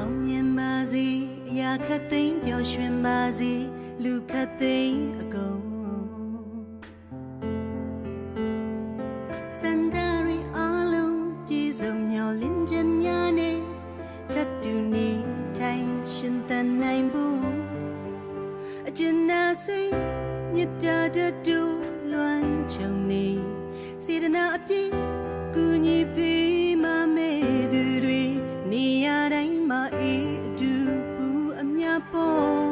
အောင်မြင်ပါစေအရာခတ်သိမ်းပျော်ရွှင်ပါစေလူခတ်သိမ်းအကုန်စန္ဒရီအလုံးပြေဆုံးမျောလင်းခြင်းများနဲ့ထပ်တူနေထိုင်ရှင်သန်နိုင်ဖို့အကျဉ်းနာစိတ်မြတ်တာတူလွမ်းချုံနေစေတနာအပြည့်ကူညီပေးမမဲသူတွေနေရာတိုင်းမှာအေးအတူပူအမြပေါ်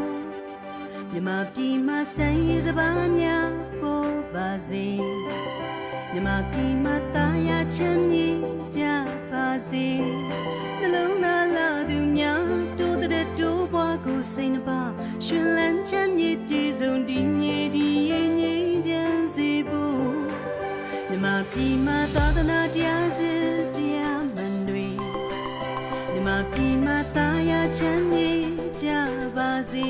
မြမပြည်မှာဆန်းရည်စပါးများပေါ်ပါစေမြမပြည်မှာတာယာချမ်းမြေ့ကြပါစေနှလုံးသားလာသူများတိုးတဲ့တိုးပွားကိုစိတ်နှပါရှင်လန်းချမ်းမြေ့ပြေဆုံးဒီမြေဒီရဲ့ငြိမ်းချမ်းစေဖို့မြမပြည်မှာသာသနာတရားစစ်တရားမှန်တွေမြမပြည်မှာတာယာချမ်းမြေ့ကြပါစေ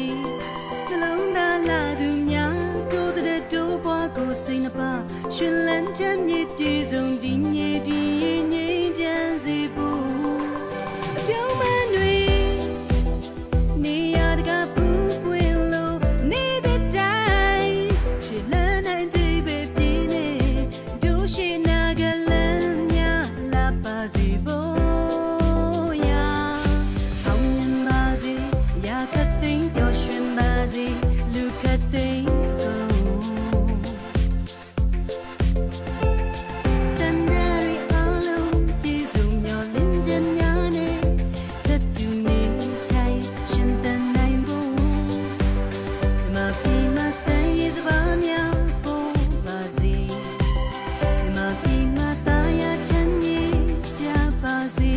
နှလုံးသားလာသူများတိုးတဲ့တိုးပွားကိုစိတ်နှပါရှင်လန်းချမ်းမြေ့ပြေဆုံးဒီမြေဒီရဲ့ငြိမ်းချမ်းစေဖို့အပြုံးမတွေနေရတကပူပွင့်လို့နေတဲ့တိုင်းချစ်လန်းနိုင်တဲ့ပဲပြင်းနေတို့ရှိနာကလန်းများလာပါစေဖို့ရာအောင်မြင်ပါစေရာခတ်သိမ်းပျော်ရွှင်ပါစေလူခတ်သိမ်းပါစေ